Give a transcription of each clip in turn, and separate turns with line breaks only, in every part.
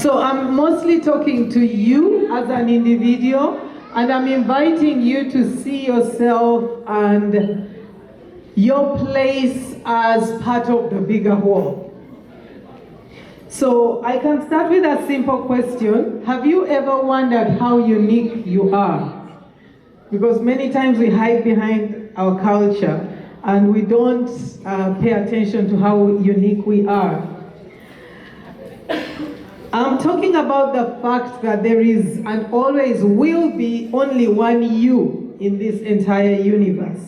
So I'm mostly talking to you as an individual, and I'm inviting you to see yourself and your place as part of the bigger whole. So I can start with a simple question. Have you ever wondered how unique you are? Because many times we hide behind our culture and we don't pay attention to how unique we are. I'm talking about the fact that there is and always will be only one you in this entire universe.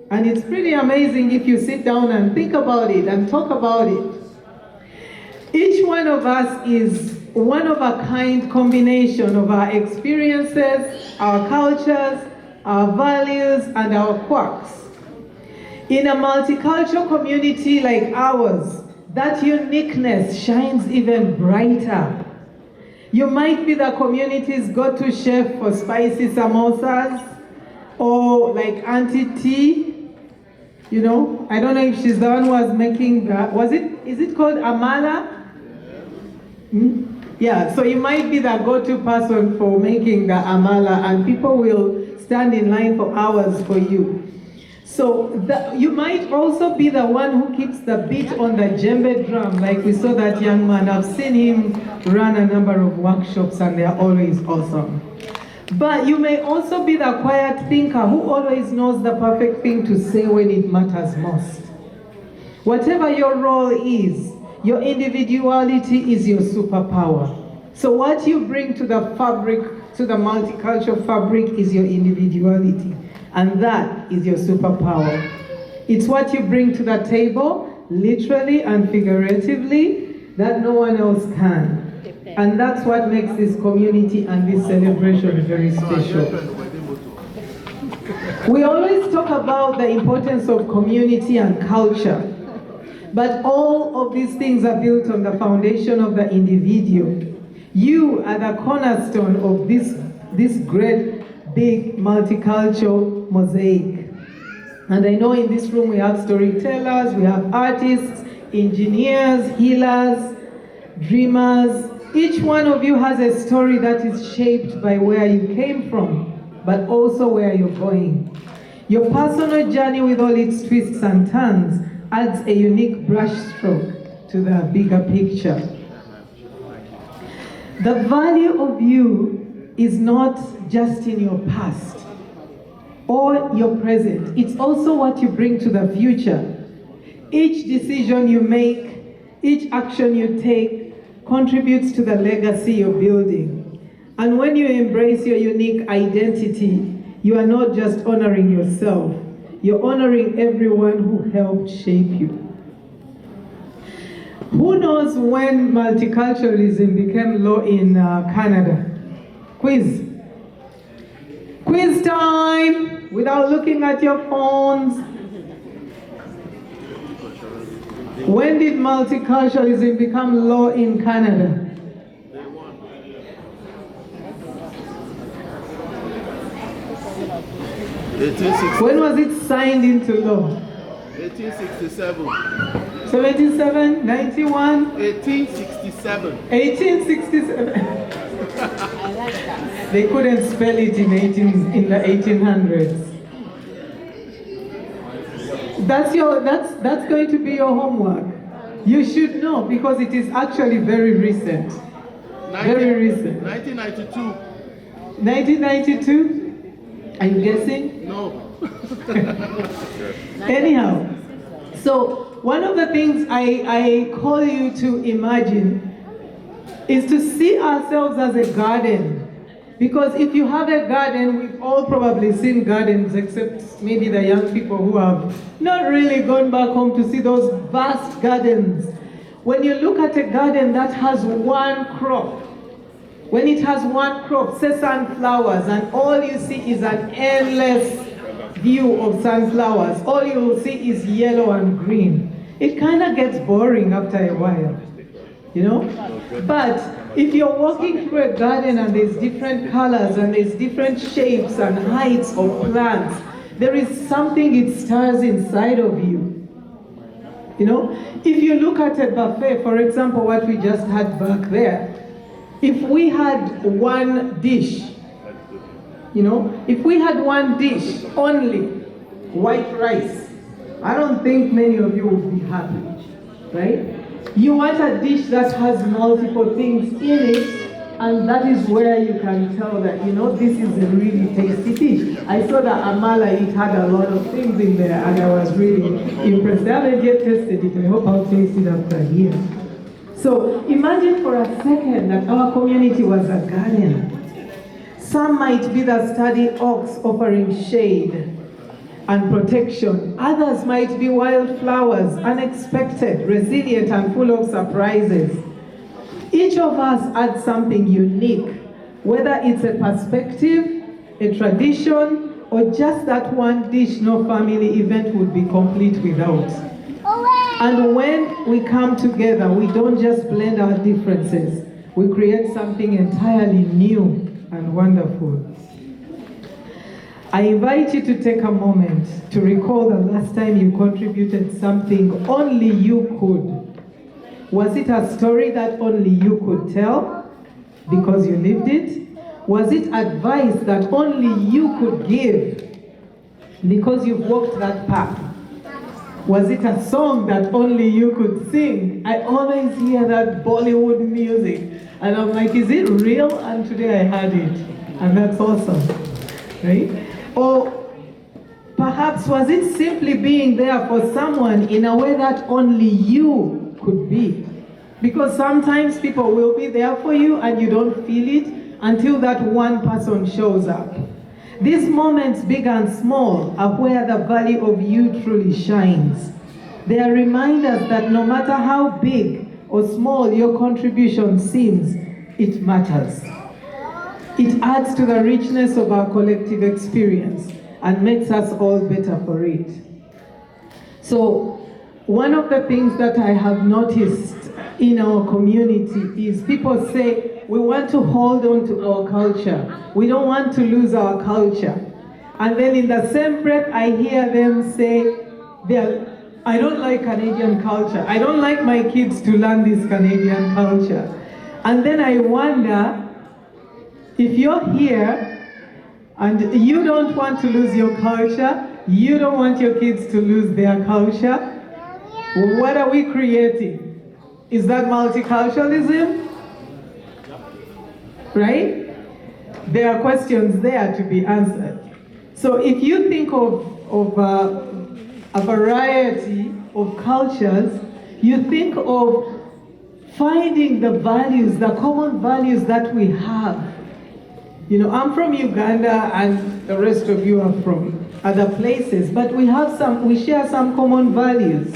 And it's pretty amazing if you sit down and think about it and talk about it. Each one of us is one-of-a-kind combination of our experiences, our cultures, our values, and our quirks. In a multicultural community like ours, that uniqueness shines even brighter. You might be the community's go-to chef for spicy samosas, or like Auntie T. You know, I don't know if she's the one who was making is it called amala? Yeah, so you might be the go-to person for making the amala, and people will stand in line for hours for you. So you might also be the one who keeps the beat on the djembe drum, like we saw that young man. I've seen him run a number of workshops and they're always awesome. But you may also be the quiet thinker who always knows the perfect thing to say when it matters most. Whatever your role is, your individuality is your superpower. So what you bring to the fabric, to the multicultural fabric, is your individuality. And that is your superpower. It's what you bring to the table, literally and figuratively, that no one else can. And that's what makes this community and this celebration very special. We always talk about the importance of community and culture, but all of these things are built on the foundation of the individual. You are the cornerstone of this great, big, multicultural mosaic. And I know in this room we have storytellers, we have artists, engineers, healers, dreamers. Each one of you has a story that is shaped by where you came from, but also where you're going. Your personal journey with all its twists and turns adds a unique brushstroke to the bigger picture. The value of you is not just in your past or your present, it's also what you bring to the future. Each decision you make, each action you take, contributes to the legacy you're building. And when you embrace your unique identity, you are not just honoring yourself, you're honoring everyone who helped shape you. Who knows when multiculturalism became law in Canada? Quiz. Quiz time! Without looking at your phones. When did multiculturalism become law in Canada? When was it signed into law?
1867.
77? 91?
1867.
1867. They couldn't spell it in the 1800s. That's going to be your homework. You should know because it is actually very recent. Very recent.
1992.
1992? Are you guessing?
No.
Anyhow, so one of the things I call you to imagine is to see ourselves as a garden. Because if you have a garden, we've all probably seen gardens, except maybe the young people who have not really gone back home to see those vast gardens. When you look at a garden that has one crop, when it has one crop, say sunflowers, and all you see is an endless view of sunflowers, all you will see is yellow and green. It kind of gets boring after a while, you know? But if you're walking through a garden and there's different colors and there's different shapes and heights of plants, there is something it stirs inside of you. You know, if you look at a buffet, for example, what we just had back there, If we had one dish, if we had one dish, only white rice, I don't think many of you would be happy, right? You want a dish that has multiple things in it, and that is where you can tell that, this is a really tasty dish. I saw that amala, it had a lot of things in there, and I was really impressed. I haven't yet tasted it. I hope I'll taste it after here. So imagine for a second that our community was a garden. Some might be the sturdy oaks offering shade and protection. Others might be wildflowers, unexpected, resilient, and full of surprises. Each of us adds something unique, whether it's a perspective, a tradition, or just that one dish no family event would be complete without. And when we come together, we don't just blend our differences. We create something entirely new and wonderful. I invite you to take a moment to recall the last time you contributed something only you could. Was it a story that only you could tell because you lived it? Was it advice that only you could give because you've walked that path? Was it a song that only you could sing? I always hear that Bollywood music, and I'm like, is it real? And today I heard it, and that's awesome, right? Or perhaps was it simply being there for someone in a way that only you could be? Because sometimes people will be there for you and you don't feel it until that one person shows up. These moments, big and small, are where the value of you truly shines. They are reminders that no matter how big or small your contribution seems, it matters. It adds to the richness of our collective experience and makes us all better for it. So, one of the things that I have noticed in our community is people say, we want to hold on to our culture. We don't want to lose our culture. And then in the same breath, I hear them say, I don't like Canadian culture. I don't like my kids to learn this Canadian culture. And then I wonder, if you're here and you don't want to lose your culture, you don't want your kids to lose their culture, what are we creating? Is that multiculturalism? Right? There are questions there to be answered. So if you think of a variety of cultures, you think of finding the values, the common values that we have. I'm from Uganda and the rest of you are from other places, but we share some common values.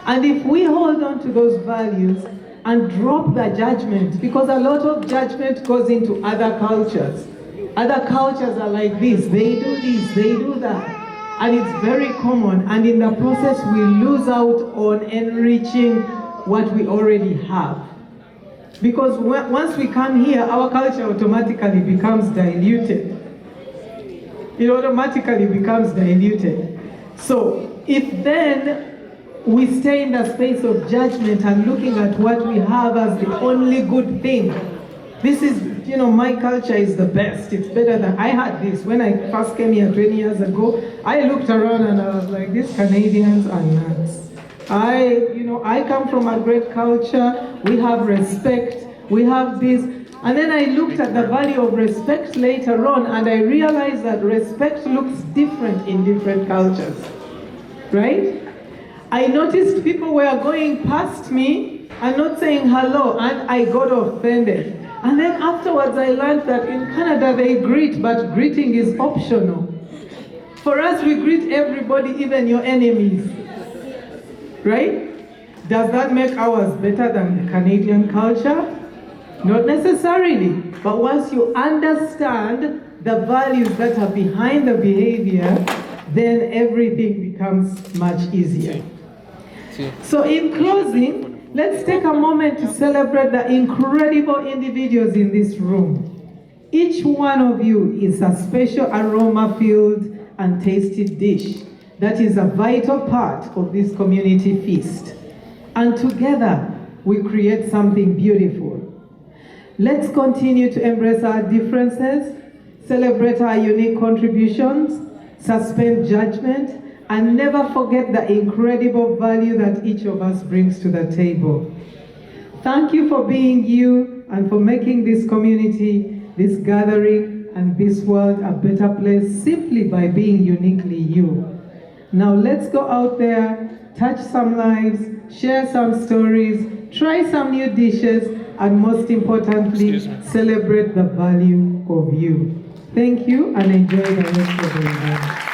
And if we hold on to those values and drop the judgment, because a lot of judgment goes into other cultures. Other cultures are like this, they do this, they do that. And it's very common, and in the process we lose out on enriching what we already have. Because once we come here, our culture automatically becomes diluted. It automatically becomes diluted. So if then we stay in the space of judgment and looking at what we have as the only good thing. This is, my culture is the best. It's better than, I had this. When I first came here 20 years ago, I looked around and I was like, these Canadians are nuts. I come from a great culture. We have respect. We have this. And then I looked at the value of respect later on and I realized that respect looks different in different cultures, right? I noticed people were going past me and not saying hello, and I got offended. And then afterwards I learned that in Canada they greet, but greeting is optional. For us, we greet everybody, even your enemies. Right? Does that make ours better than the Canadian culture? Not necessarily. But once you understand the values that are behind the behavior, then everything becomes much easier. So in closing, let's take a moment to celebrate the incredible individuals in this room. Each one of you is a special aroma-filled and tasty dish that is a vital part of this community feast. And together, we create something beautiful. Let's continue to embrace our differences, celebrate our unique contributions, suspend judgment, and never forget the incredible value that each of us brings to the table. Thank you for being you and for making this community, this gathering, and this world a better place simply by being uniquely you. Now let's go out there, touch some lives, share some stories, try some new dishes, and most importantly, celebrate the value of you. Thank you and enjoy the rest of the day.